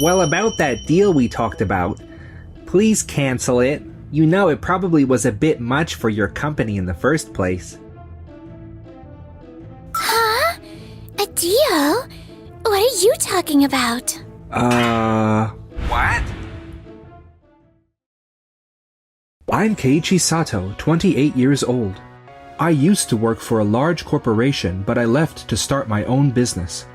Well, about that deal we talked about, please cancel it. You know it probably was a bit much for your company in the first place. Huh? A deal? What are you talking about? What? I'm Keiichi Sato, 28 years old. I used to work for a large corporation, but I left to start my own business.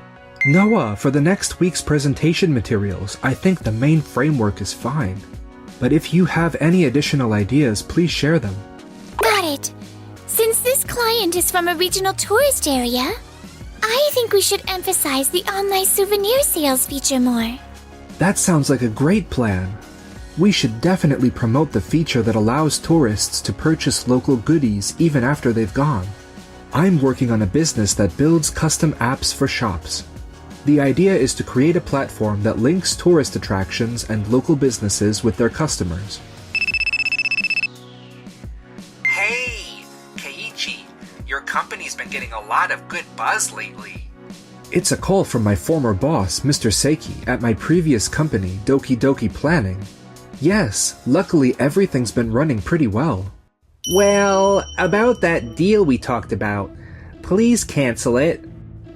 Noah, for the next week's presentation materials, I think the main framework is fine. But if you have any additional ideas, please share them. Got it. Since this client is from a regional tourist area, I think we should emphasize the online souvenir sales feature more. That sounds like a great plan. We should definitely promote the feature that allows tourists to purchase local goodies even after they've gone. I'm working on a business that builds custom apps for shops. The idea is to create a platform that links tourist attractions and local businesses with their customers. Hey, Keiichi, your company's been getting a lot of good buzz lately. It's a call from my former boss, Mr. Seiki, at my previous company, Doki Doki Planning. Yes, luckily everything's been running pretty well. Well, about that deal we talked about, please cancel it.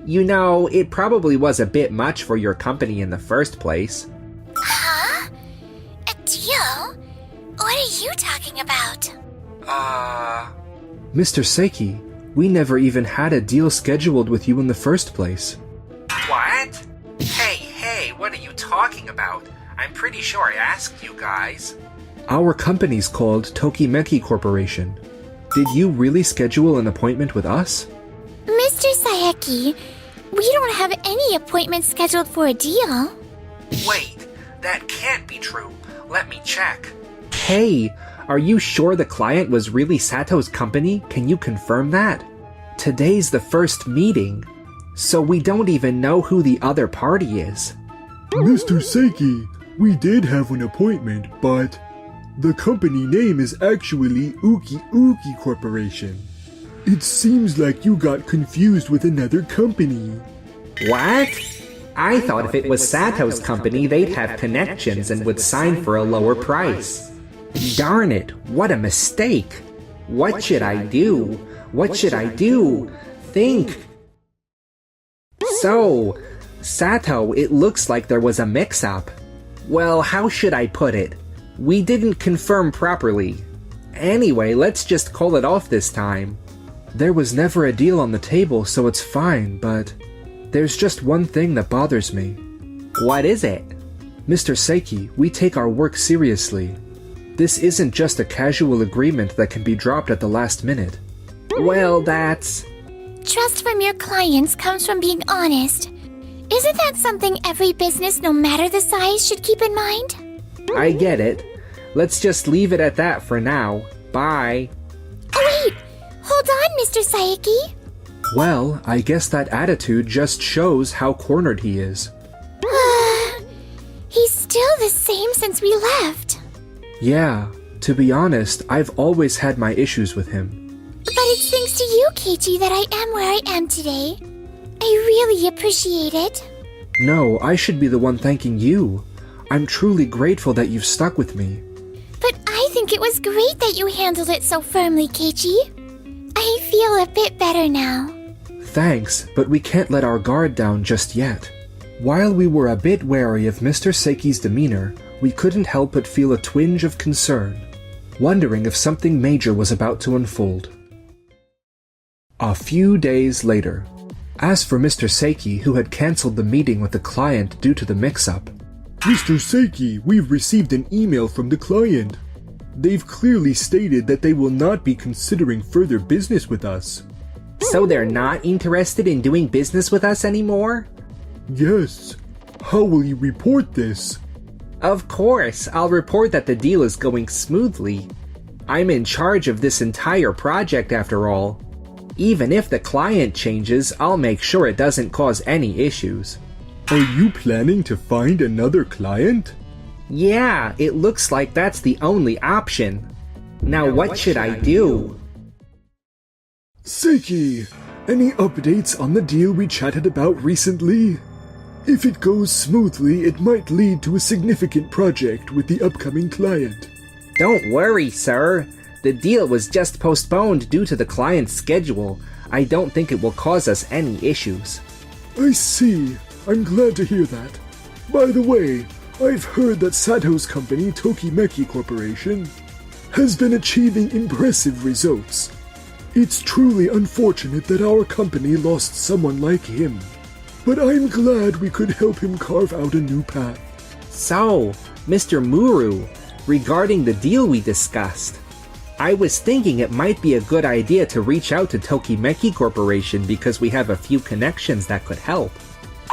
You know, it probably was a bit much for your company in the first place. Huh? A deal? What are you talking about? Mr. Seiki, we never even had a deal scheduled with you in the first place. What? Hey, what are you talking about? I'm pretty sure I asked you guys. Our company's called Tokimeki Corporation. Did you really schedule an appointment with us? Mr. Saeki, we don't have any appointments scheduled for a deal. Wait, that can't be true. Let me check. Hey, are you sure the client was really Sato's company? Can you confirm that? Today's the first meeting, so we don't even know who the other party is. Mr. Seiki, we did have an appointment, but the company name is actually Uki Uki Corporation. It seems like you got confused with another company. What? I thought if it was Sato's company, they'd have connections and would sign for a lower price. Darn it, what a mistake. What should I do? What should I do? Think. So, Sato, it looks like there was a mix-up. Well, how should I put it? We didn't confirm properly. Anyway, let's just call it off this time. There was never a deal on the table, so it's fine, but there's just one thing that bothers me. What is it? Mr. Seiki, we take our work seriously. This isn't just a casual agreement that can be dropped at the last minute. Well, that's... Trust from your clients comes from being honest. Isn't that something every business, no matter the size, should keep in mind? I get it. Let's just leave it at that for now. Bye. Oh wait! Hold on, Mr. Saeki! Well, I guess that attitude just shows how cornered he is. He's still the same since we left. Yeah, to be honest, I've always had my issues with him. But it's thanks to you, Keiichi, that I am where I am today. I really appreciate it. No, I should be the one thanking you. I'm truly grateful that you've stuck with me. But I think it was great that you handled it so firmly, Keiichi. I feel a bit better now. Thanks, but we can't let our guard down just yet. While we were a bit wary of Mr. Seiki's demeanor, we couldn't help but feel a twinge of concern, wondering if something major was about to unfold. A few days later. As for Mr. Seiki, who had cancelled the meeting with the client due to the mix-up, Mr. Seiki, we've received an email from the client. They've clearly stated that they will not be considering further business with us. So they're not interested in doing business with us anymore? Yes. How will you report this? Of course, I'll report that the deal is going smoothly. I'm in charge of this entire project after all. Even if the client changes, I'll make sure it doesn't cause any issues. Are you planning to find another client? Yeah, it looks like that's the only option. Now what should I do? Seiki, any updates on the deal we chatted about recently? If it goes smoothly, it might lead to a significant project with the upcoming client. Don't worry, sir. The deal was just postponed due to the client's schedule. I don't think it will cause us any issues. I see. I'm glad to hear that. By the way, I've heard that Sato's company, Tokimeki Corporation, has been achieving impressive results. It's truly unfortunate that our company lost someone like him, but I'm glad we could help him carve out a new path. So, Mr. Muru, regarding the deal we discussed, I was thinking it might be a good idea to reach out to Tokimeki Corporation because we have a few connections that could help.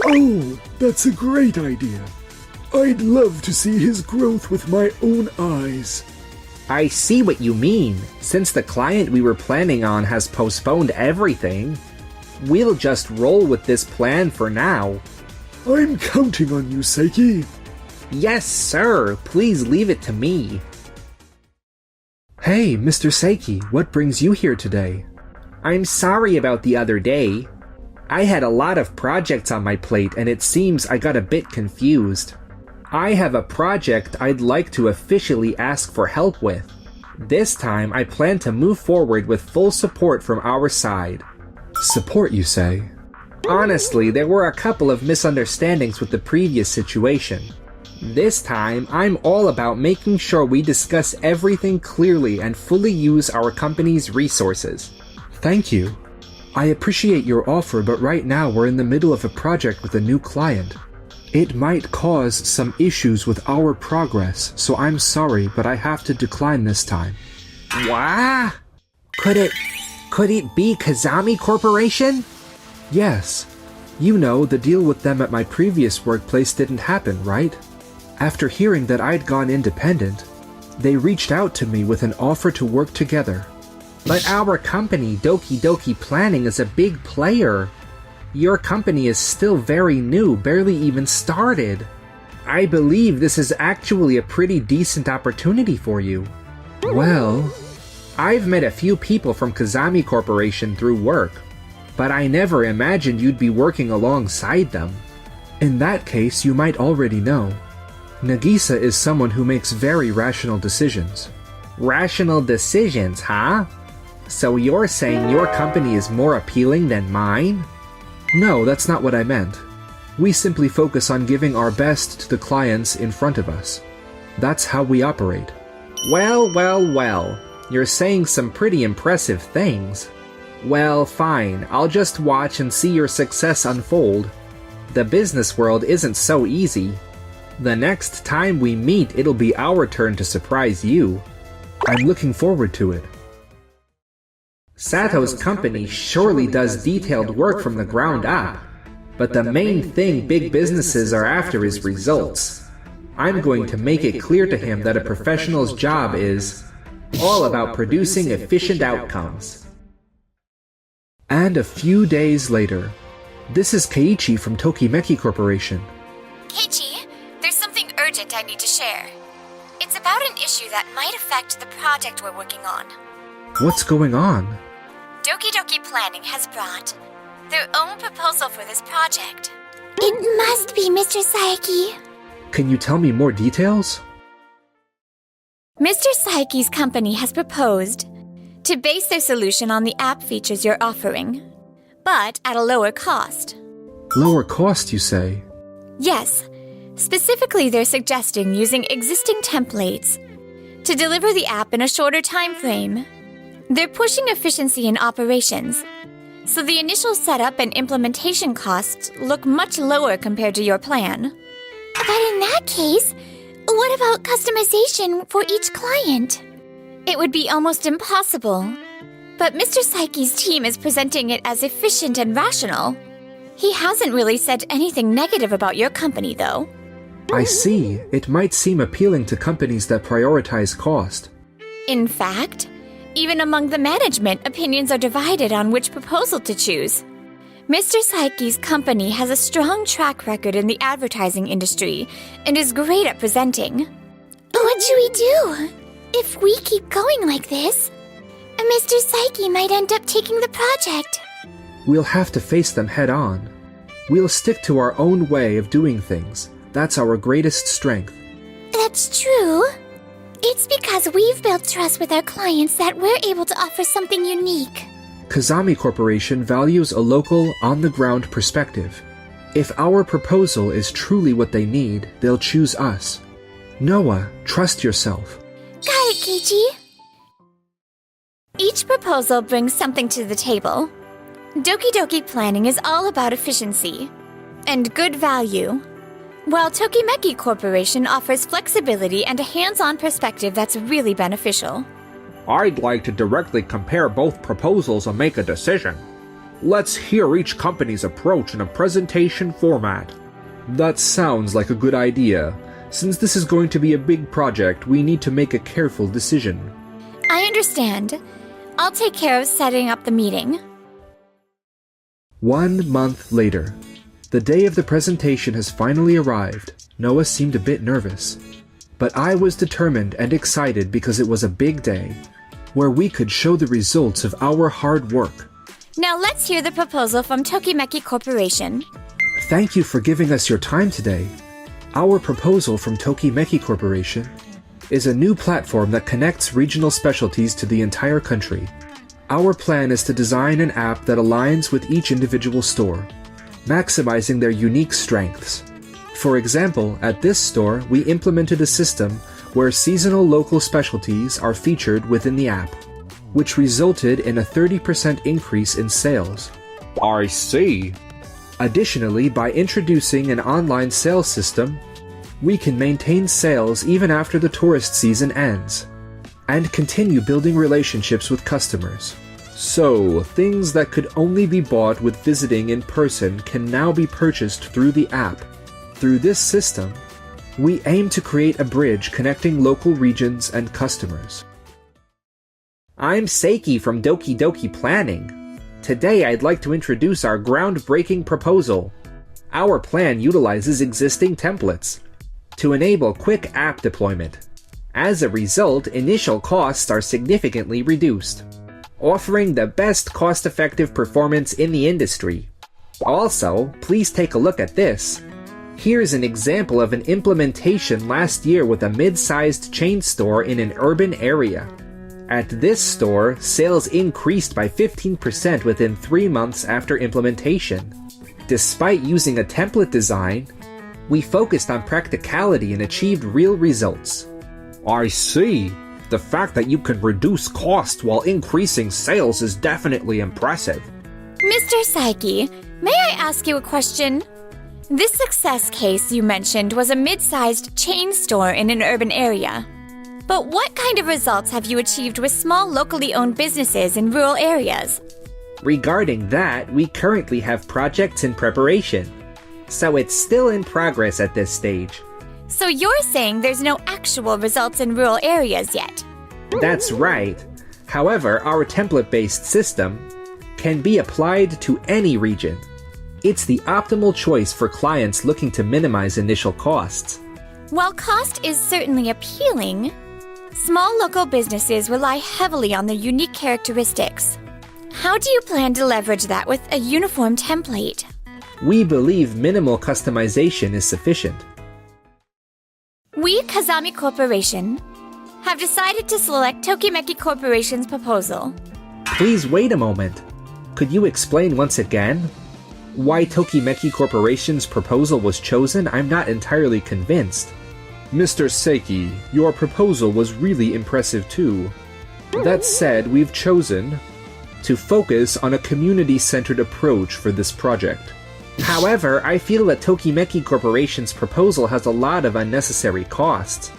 Oh, that's a great idea. I'd love to see his growth with my own eyes. I see what you mean. Since the client we were planning on has postponed everything, we'll just roll with this plan for now. I'm counting on you, Saiki. Yes, sir. Please leave it to me. Hey, Mr. Seiki, what brings you here today? I'm sorry about the other day. I had a lot of projects on my plate and it seems I got a bit confused. I have a project I'd like to officially ask for help with. This time I plan to move forward with full support from our side. Support, you say? Honestly, there were a couple of misunderstandings with the previous situation. This time, I'm all about making sure we discuss everything clearly and fully use our company's resources. Thank you. I appreciate your offer, but right now we're in the middle of a project with a new client. It might cause some issues with our progress, so I'm sorry, but I have to decline this time. What? Could it be Kazami Corporation? Yes. You know, the deal with them at my previous workplace didn't happen, right? After hearing that I'd gone independent, they reached out to me with an offer to work together. But our company, Doki Doki Planning, is a big player. Your company is still very new, barely even started. I believe this is actually a pretty decent opportunity for you. Well, I've met a few people from Kazami Corporation through work, but I never imagined you'd be working alongside them. In that case, you might already know. Nagisa is someone who makes very rational decisions. Rational decisions, huh? So you're saying your company is more appealing than mine? No, that's not what I meant. We simply focus on giving our best to the clients in front of us. That's how we operate. Well. You're saying some pretty impressive things. Well, fine. I'll just watch and see your success unfold. The business world isn't so easy. The next time we meet, it'll be our turn to surprise you. I'm looking forward to it. Sato's company surely does detailed work from the ground up, but the main thing big businesses are after is results. I'm going to make it clear to him that a professional's job is all about producing efficient outcomes. And a few days later, this is Keiichi from Tokimeki Corporation. Keiichi, there's something urgent I need to share. It's about an issue that might affect the project we're working on. What's going on? Doki Doki Planning has brought their own proposal for this project. It must be Mr. Saiki. Can you tell me more details? Mr. Saiki's company has proposed to base their solution on the app features you're offering, but at a lower cost. Lower cost, you say? Yes. Specifically, they're suggesting using existing templates to deliver the app in a shorter time frame. They're pushing efficiency in operations, so the initial setup and implementation costs look much lower compared to your plan. But in that case, what about customization for each client? It would be almost impossible. But Mr. Saiki's team is presenting it as efficient and rational. He hasn't really said anything negative about your company, though. I see. It might seem appealing to companies that prioritize cost. In fact, even among the management, opinions are divided on which proposal to choose. Mr. Saiki's company has a strong track record in the advertising industry and is great at presenting. What should we do? If we keep going like this, Mr. Saiki might end up taking the project. We'll have to face them head on. We'll stick to our own way of doing things. That's our greatest strength. That's true. It's because we've built trust with our clients that we're able to offer something unique. Kazami Corporation values a local, on-the-ground perspective. If our proposal is truly what they need, they'll choose us. Noah, trust yourself. Got it, Keiichi. Each proposal brings something to the table. Doki Doki Planning is all about efficiency and good value, while Tokimeki Corporation offers flexibility and a hands-on perspective that's really beneficial. I'd like to directly compare both proposals and make a decision. Let's hear each company's approach in a presentation format. That sounds like a good idea. Since this is going to be a big project, we need to make a careful decision. I understand. I'll take care of setting up the meeting. 1 month later. The day of the presentation has finally arrived. Noah seemed a bit nervous. But I was determined and excited because it was a big day, where we could show the results of our hard work. Now let's hear the proposal from Tokimeki Corporation. Thank you for giving us your time today. Our proposal from Tokimeki Corporation is a new platform that connects regional specialties to the entire country. Our plan is to design an app that aligns with each individual store, maximizing their unique strengths. For example, at this store, we implemented a system where seasonal local specialties are featured within the app, which resulted in a 30% increase in sales. I see. Additionally, by introducing an online sales system, we can maintain sales even after the tourist season ends, and continue building relationships with customers. So, things that could only be bought with visiting in person can now be purchased through the app. Through this system, we aim to create a bridge connecting local regions and customers. I'm Seiki from Doki Doki Planning. Today I'd like to introduce our groundbreaking proposal. Our plan utilizes existing templates to enable quick app deployment. As a result, initial costs are significantly reduced, offering the best cost-effective performance in the industry. Also, please take a look at this. Here's an example of an implementation last year with a mid-sized chain store in an urban area. At this store, sales increased by 15% within 3 months after implementation. Despite using a template design, we focused on practicality and achieved real results. I see. The fact that you can reduce costs while increasing sales is definitely impressive. Mr. Saiki, may I ask you a question? This success case you mentioned was a mid-sized chain store in an urban area. But what kind of results have you achieved with small locally owned businesses in rural areas? Regarding that, we currently have projects in preparation, so it's still in progress at this stage. So you're saying there's no actual results in rural areas yet? That's right. However, our template-based system can be applied to any region. It's the optimal choice for clients looking to minimize initial costs. While cost is certainly appealing, small local businesses rely heavily on their unique characteristics. How do you plan to leverage that with a uniform template? We believe minimal customization is sufficient. We, Kazami Corporation, have decided to select Tokimeki Corporation's proposal. Please wait a moment. Could you explain once again why Tokimeki Corporation's proposal was chosen? I'm not entirely convinced. Mr. Seiki, your proposal was really impressive too. That said, we've chosen to focus on a community-centered approach for this project. However, I feel that Tokimeki Corporation's proposal has a lot of unnecessary costs.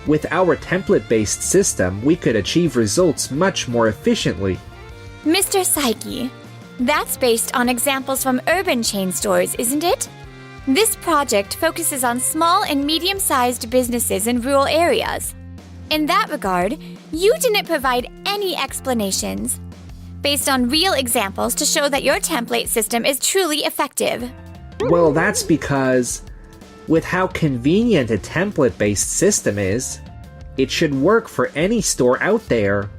With our template-based system, we could achieve results much more efficiently. Mr. Saiki, that's based on examples from urban chain stores, isn't it? This project focuses on small and medium-sized businesses in rural areas. In that regard, you didn't provide any explanations based on real examples to show that your template system is truly effective. Well, that's because, with how convenient a template-based system is, it should work for any store out there.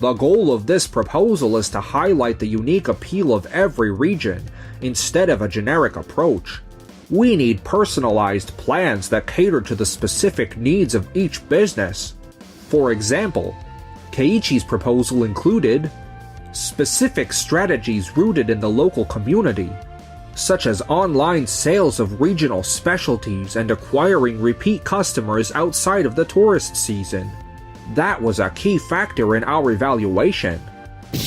The goal of this proposal is to highlight the unique appeal of every region instead of a generic approach. We need personalized plans that cater to the specific needs of each business. For example, Keiichi's proposal included specific strategies rooted in the local community, such as online sales of regional specialties and acquiring repeat customers outside of the tourist season. That was a key factor in our evaluation.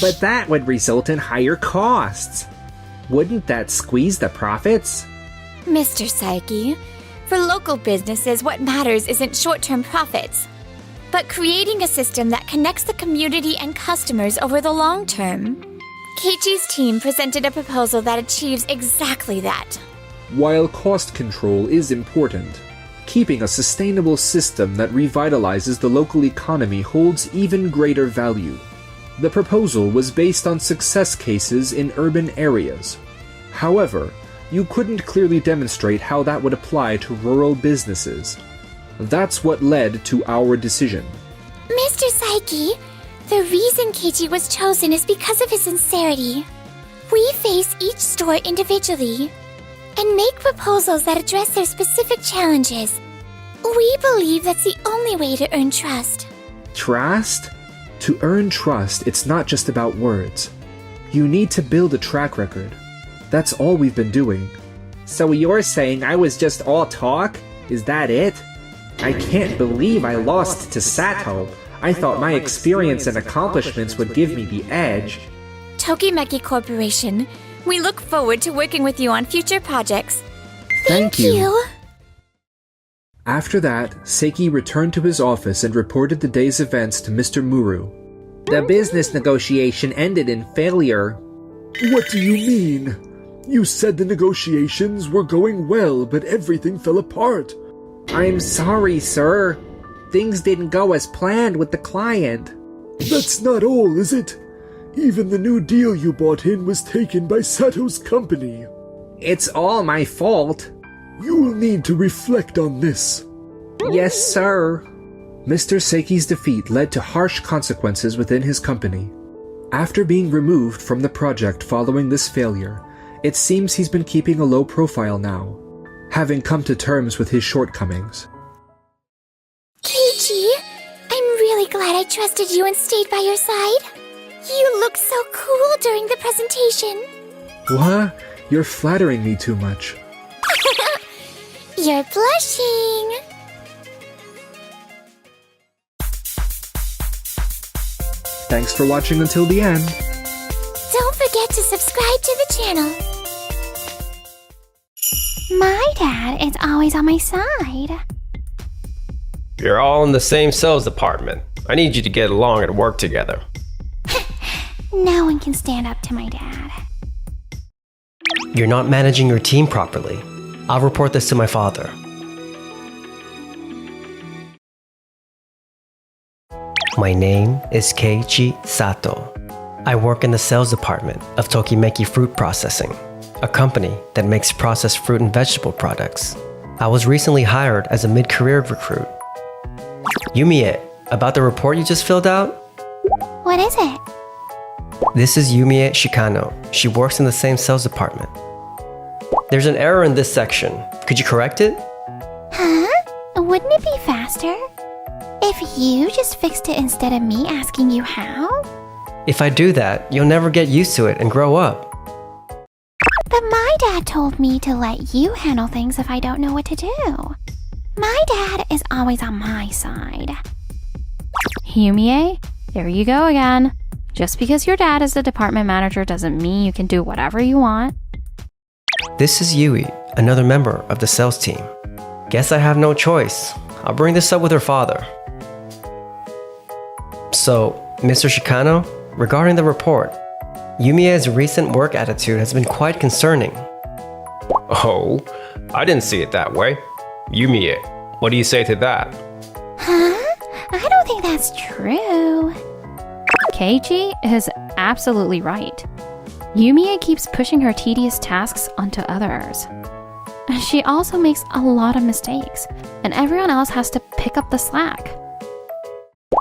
But that would result in higher costs. Wouldn't that squeeze the profits? Mr. Saiki, for local businesses, what matters isn't short-term profits, but creating a system that connects the community and customers over the long term. Keiichi's team presented a proposal that achieves exactly that. While cost control is important, keeping a sustainable system that revitalizes the local economy holds even greater value. The proposal was based on success cases in urban areas. However, you couldn't clearly demonstrate how that would apply to rural businesses. That's what led to our decision. Mr. Saiki, the reason Keiichi was chosen is because of his sincerity. We face each store individually and make proposals that address their specific challenges. We believe that's the only way to earn trust. Trust? To earn trust, it's not just about words. You need to build a track record. That's all we've been doing. So you're saying I was just all talk? Is that it? I can't believe I lost to Sato. I thought my experience and accomplishments would give me the edge. Tokimeki Corporation, we look forward to working with you on future projects. Thank you. After that, Seiki returned to his office and reported the day's events to Mr. Muru. The business negotiation ended in failure. What do you mean? You said the negotiations were going well, but everything fell apart. I'm sorry, sir. Things didn't go as planned with the client. That's not all, is it? Even the new deal you bought in was taken by Sato's company. It's all my fault. You'll need to reflect on this. Yes, sir. Mr. Seiki's defeat led to harsh consequences within his company. After being removed from the project following this failure, it seems he's been keeping a low profile now, having come to terms with his shortcomings. Keiichi, I'm really glad I trusted you and stayed by your side. You looked so cool during the presentation. What? You're flattering me too much. You're blushing. Thanks for watching until the end. Don't forget to subscribe to the channel. My dad is always on my side. You're all in the same sales department. I need you to get along and work together. No one can stand up to my dad. You're not managing your team properly. I'll report this to my father. My name is Keiichi Sato. I work in the sales department of Tokimeki Fruit Processing, a company that makes processed fruit and vegetable products. I was recently hired as a mid-career recruit. Yumie, about the report you just filled out? What is it? This is Yumie Shikano. She works in the same sales department. There's an error in this section. Could you correct it? Huh? Wouldn't it be faster if you just fixed it instead of me asking you how? If I do that, you'll never get used to it and grow up. But my dad told me to let you handle things if I don't know what to do. My dad is always on my side. Yumie, there you go again. Just because your dad is the department manager doesn't mean you can do whatever you want. This is Yui, another member of the sales team. Guess I have no choice. I'll bring this up with her father. So, Mr. Shikano, regarding the report, Yumie's recent work attitude has been quite concerning. Oh, I didn't see it that way. Yumie, what do you say to that? Huh? I don't think that's true. Keiichi is absolutely right. Yumie keeps pushing her tedious tasks onto others. She also makes a lot of mistakes, and everyone else has to pick up the slack.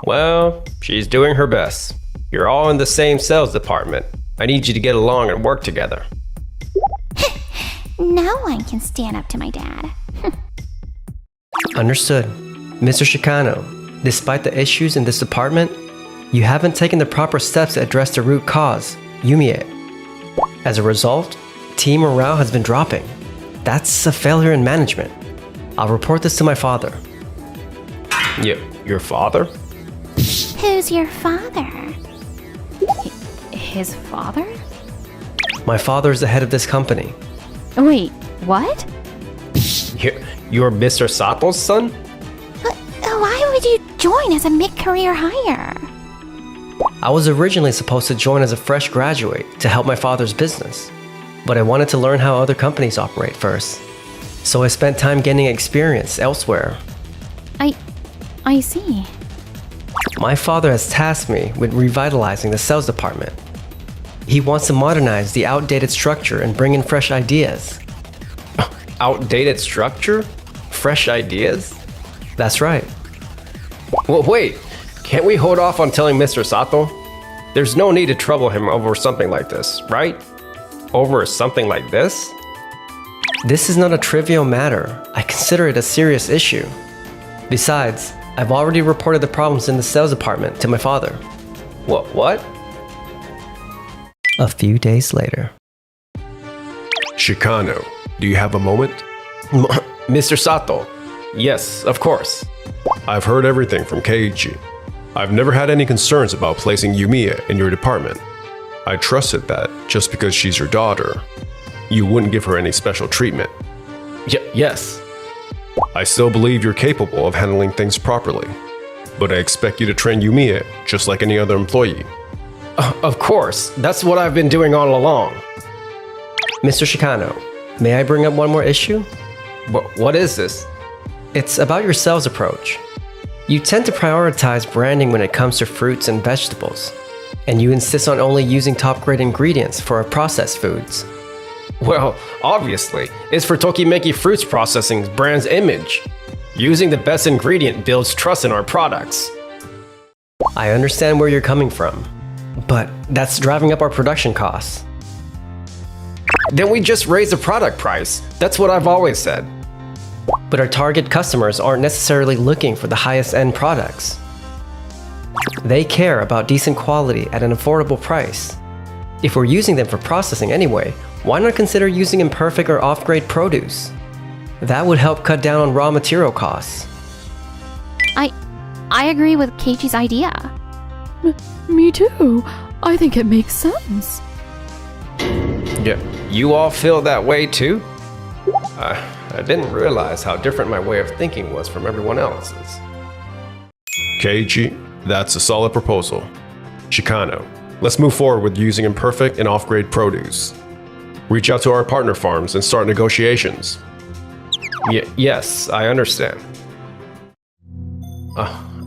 Well, she's doing her best. You're all in the same sales department. I need you to get along and work together. No one can stand up to my dad. Understood. Mr. Shikano, despite the issues in this department, you haven't taken the proper steps to address the root cause, Yumie. As a result, team morale has been dropping. That's a failure in management. I'll report this to my father. Your father? Who's your father? His father? My father is the head of this company. Wait, what? You're Mr. Sato's son? Why would you join as a mid-career hire? I was originally supposed to join as a fresh graduate to help my father's business, but I wanted to learn how other companies operate first. So I spent time gaining experience elsewhere. I see. My father has tasked me with revitalizing the sales department. He wants to modernize the outdated structure and bring in fresh ideas. Outdated structure? Fresh ideas? That's right. Well, wait. Can't we hold off on telling Mr. Sato? There's no need to trouble him over something like this, right? Over something like this? This is not a trivial matter. I consider it a serious issue. Besides, I've already reported the problems in the sales department to my father. What? A few days later. Shikano, do you have a moment? Mr. Sato. Yes, of course. I've heard everything from Keiichi. I've never had any concerns about placing Yumiya in your department. I trusted that just because she's your daughter, you wouldn't give her any special treatment. Yes. I still believe you're capable of handling things properly, but I expect you to train Yumiya just like any other employee. Of course, that's what I've been doing all along. Mr. Shikano, may I bring up one more issue? What is this? It's about your sales approach. You tend to prioritize branding when it comes to fruits and vegetables, and you insist on only using top-grade ingredients for our processed foods. Well, obviously, it's for Tokimeki Fruits Processing's brand's image. Using the best ingredient builds trust in our products. I understand where you're coming from, but that's driving up our production costs. Then we just raise the product price. That's what I've always said. But our target customers aren't necessarily looking for the highest end products. They care about decent quality at an affordable price. If we're using them for processing anyway, why not consider using imperfect or off-grade produce? That would help cut down on raw material costs. I agree with Keiichi's idea. Me too. I think it makes sense. Yeah, you all feel that way too? I didn't realize how different my way of thinking was from everyone else's. Keiichi, that's a solid proposal. Shikano, let's move forward with using imperfect and off-grade produce. Reach out to our partner farms and start negotiations. Yes, I understand.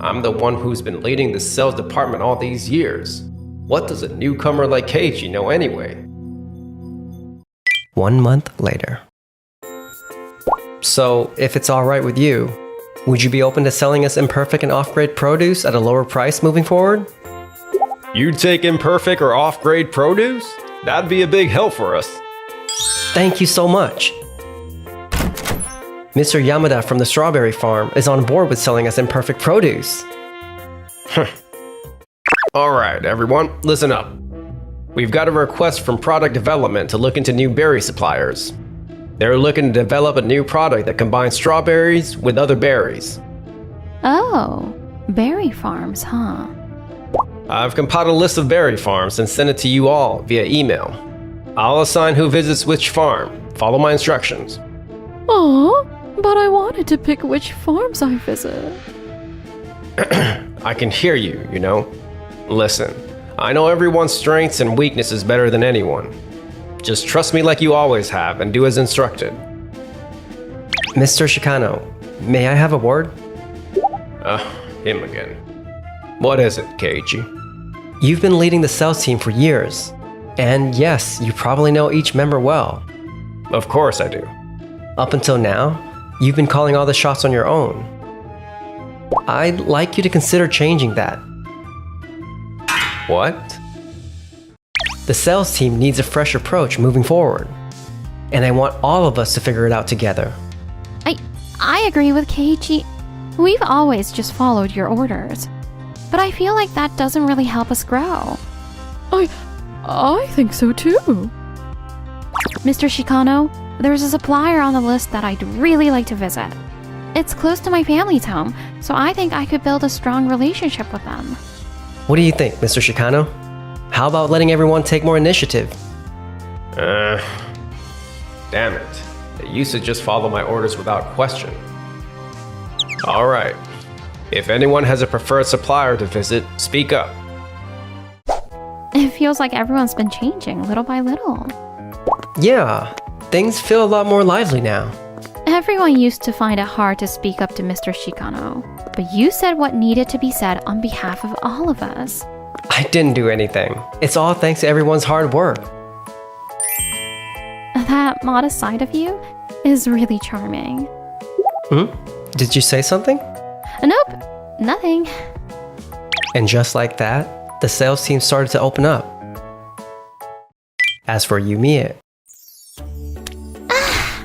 I'm the one who's been leading the sales department all these years. What does a newcomer like Keiichi know anyway? 1 month later. So, if it's alright with you, would you be open to selling us imperfect and off-grade produce at a lower price moving forward? You'd take imperfect or off-grade produce? That'd be a big help for us. Thank you so much. Mr. Yamada from the strawberry farm is on board with selling us imperfect produce. Alright, everyone, listen up. We've got a request from product development to look into new berry suppliers. They're looking to develop a new product that combines strawberries with other berries. Oh, berry farms, huh? I've compiled a list of berry farms and sent it to you all via email. I'll assign who visits which farm. Follow my instructions. Aw, but I wanted to pick which farms I visit. I can hear you, you know. Listen, I know everyone's strengths and weaknesses better than anyone. Just trust me like you always have and do as instructed. Mr. Shikano, may I have a word? Him again. What is it, Keiichi? You've been leading the sales team for years. And yes, you probably know each member well. Of course I do. Up until now, you've been calling all the shots on your own. I'd like you to consider changing that. What? The sales team needs a fresh approach moving forward. and I want all of us to figure it out together. I agree with Keiichi. We've always just followed your orders. But I feel like that doesn't really help us grow. I think so too. Mr. Shikano, there's a supplier on the list that I'd really like to visit. It's close to my family's home, so I think I could build a strong relationship with them. What do you think, Mr. Shikano? How about letting everyone take more initiative? Damn it. They used to just follow my orders without question. Alright. If anyone has a preferred supplier to visit, speak up. It feels like everyone's been changing little by little. Yeah, things feel a lot more lively now. Everyone used to find it hard to speak up to Mr. Shikano, but you said what needed to be said on behalf of all of us. I didn't do anything. It's all thanks to everyone's hard work. That modest side of you is really charming. Did you say something? Nope, nothing. And just like that, the sales team started to open up. As for Yumiya,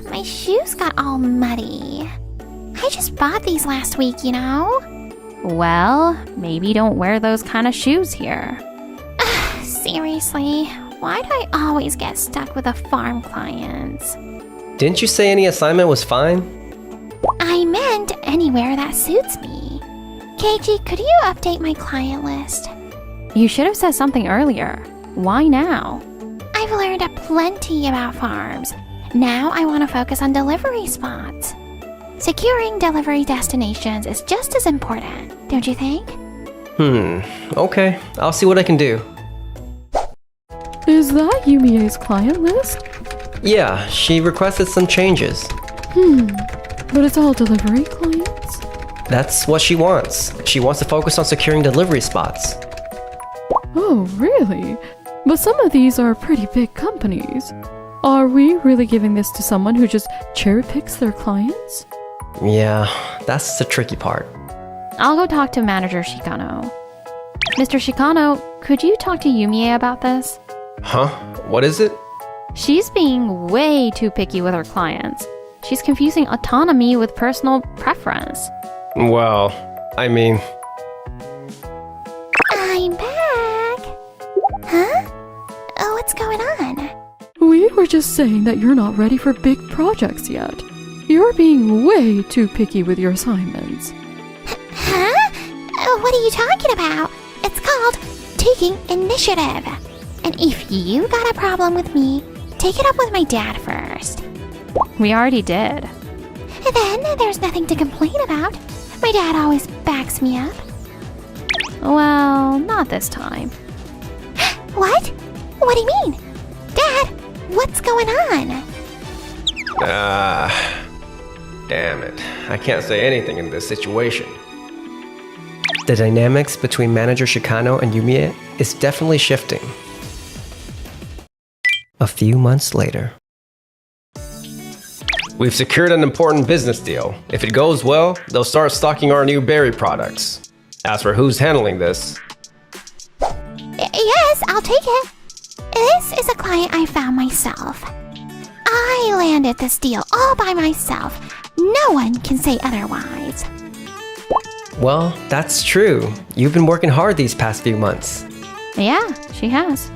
My shoes got all muddy. I just bought these last week, you know? Well, maybe don't wear those kind of shoes here. Seriously, why do I always get stuck with the farm clients? didn't you say any assignment was fine? I meant anywhere that suits me. Keiichi, could you update my client list? You should have said something earlier. Why now? I've learned plenty about farms. Now I want to focus on delivery spots. Securing delivery destinations is just as important, don't you think? Okay, I'll see what I can do. Is that Yumia's client list? Yeah, she requested some changes. But it's all delivery clients? That's what she wants. She wants to focus on securing delivery spots. Oh, really? But some of these are pretty big companies. Are we really giving this to someone who just cherry picks their clients? Yeah, that's the tricky part. I'll go talk to Manager Shikano. Mr. Shikano, could you talk to Yumiya about this? Huh? What is it? She's being way too picky with her clients. She's confusing autonomy with personal preference. Well, I mean, I'm back. Huh? Oh, what's going on? We were just saying that you're not ready for big projects yet. You're being way too picky with your assignments. Huh? What are you talking about? It's called taking initiative. And if you got a problem with me, take it up with my dad first. We already did. Then there's nothing to complain about. My dad always backs me up. Well, not this time. What? What do you mean? Dad, what's going on? damn it. I can't say anything in this situation. The dynamics between Manager Shikano and Yumiya is definitely shifting. A few months later. We've secured an important business deal. If it goes well, they'll start stocking our new berry products. As for who's handling this, Yes, I'll take it. This is a client I found myself. I landed this deal all by myself. No one can say otherwise. Well, that's true. You've been working hard these past few months. Yeah, she has.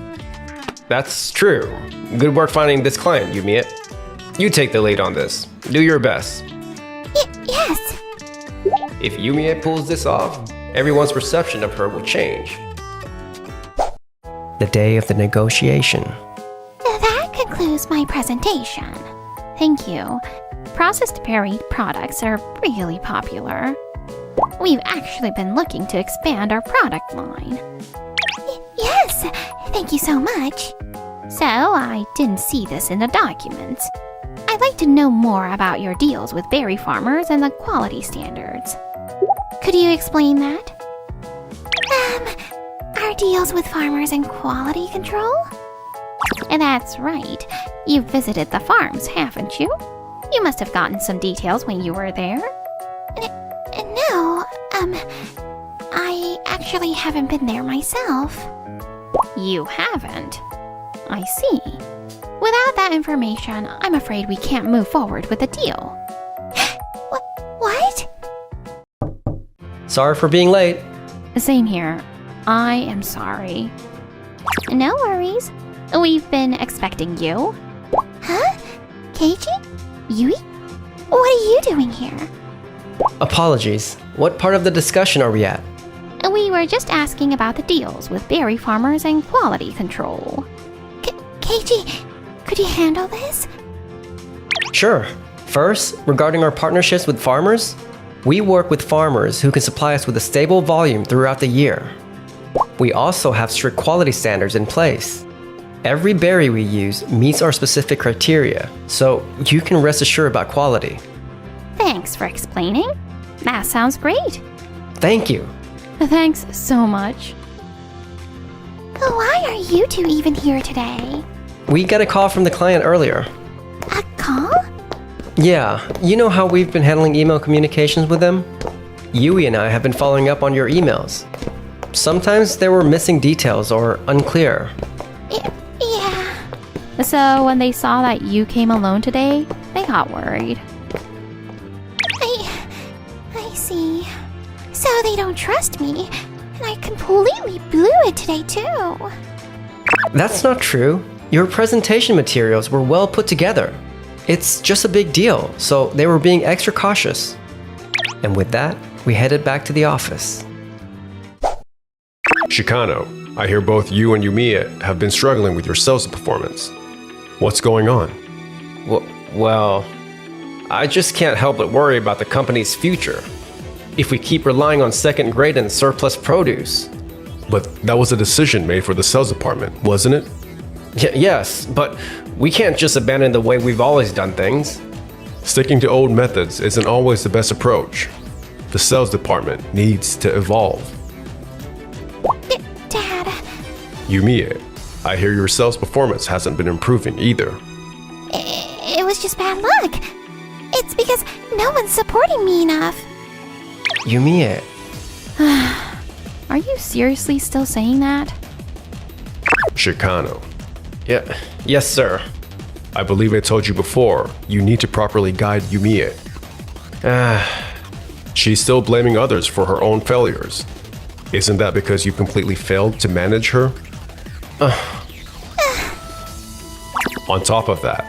that's true. Good work finding this client, Yumiya. You take the lead on this. Do your best. Yes. If Yumiya pulls this off, everyone's perception of her will change. The day of the negotiation. That concludes my presentation. Thank you. Processed berry products are really popular. We've actually been looking to expand our product line. Yes, thank you so much. So I didn't see this in the documents. I'd like to know more about your deals with berry farmers and the quality standards. Could you explain that? Our deals with farmers and quality control? And that's right. You've visited the farms, haven't you? You must have gotten some details when you were there. No, I actually haven't been there myself. You haven't? I see. Without that that information, I'm afraid we can't move forward with the deal. What? Sorry for being late. Same here. I am sorry. No worries. We've been expecting you. Huh? Keiji? Yui? What are you doing here? Apologies. What part of the discussion are we at? We were just asking about the deals with berry farmers and quality control. Keiji, could you handle this? Sure. First, regarding our partnerships with farmers, we work with farmers who can supply us with a stable volume throughout the year. We also have strict quality standards in place. Every berry we use meets our specific criteria, so you can rest assured about quality. Thanks for explaining. That sounds great. Thank you. Thanks so much. Why are you two even here today? We got a call from the client earlier. A call? Yeah, you know how we've been handling email communications with them? Yui and I have been following up on your emails. Sometimes there were missing details or unclear. Yeah. So when they saw that you came alone today, they got worried. I see. So they don't trust me, and I completely blew it today too. That's not true. Your presentation materials were well put together. It's just a big deal, so they were being extra cautious. And with that, we headed back to the office. Shikano, I hear both you and Yumiya have been struggling with your sales performance. What's going on? Well, I just can't help but worry about the company's future. If we keep relying on second grade and surplus produce. But that was a decision made for the sales department, wasn't it? Yes, but we can't just abandon the way we've always done things. Sticking to old methods isn't always the best approach. The sales department needs to evolve. Dad. Yumiya, I hear your sales performance hasn't been improving either. It was just bad luck. It's because no one's supporting me enough. Yumiya, Are you seriously still saying that? Shikano, Yes, sir. I believe I told you before, you need to properly guide Yumiya. She's still blaming others for her own failures. Isn't that because you completely failed to manage her? On top of that,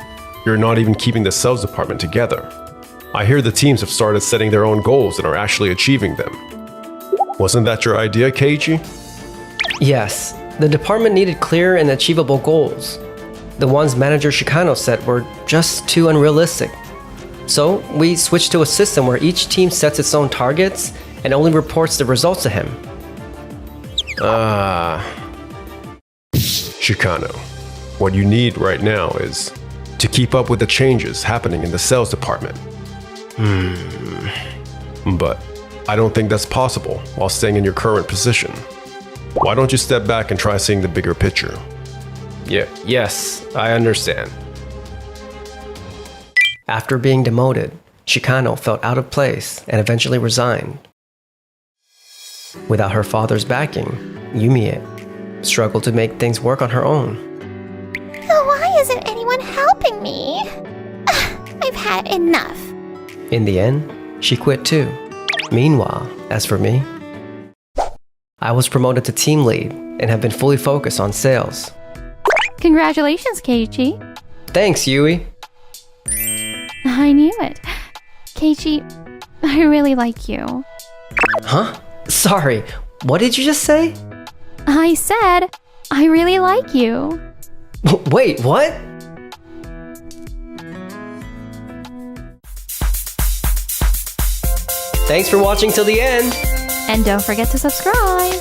you're not even keeping the sales department together. I hear the teams have started setting their own goals and are actually achieving them. Wasn't that your idea, Keiji? yes, the department needed clear and achievable goals. The ones Manager Shikano set were just too unrealistic. So we switched to a system where each team sets its own targets and only reports the results to him. Shikano, what you need right now is to keep up with the changes happening in the sales department. But I don't think that's possible while staying in your current position. Why don't you step back and try seeing the bigger picture? Yes, I understand. After being demoted, Shikano felt out of place and eventually resigned. Without her father's backing, Yumiya struggled to make things work on her own. Why isn't anyone helping me? I've had enough. In the end, she quit too. Meanwhile, as for me, I was promoted to team lead and have been fully focused on sales. Congratulations, Keiichi. Thanks, Yui. I knew it. Keiichi, I really like you. Huh? Sorry, what did you just say? I said, I really like you. Wait, what? Thanks for watching till the end. And don't forget to subscribe.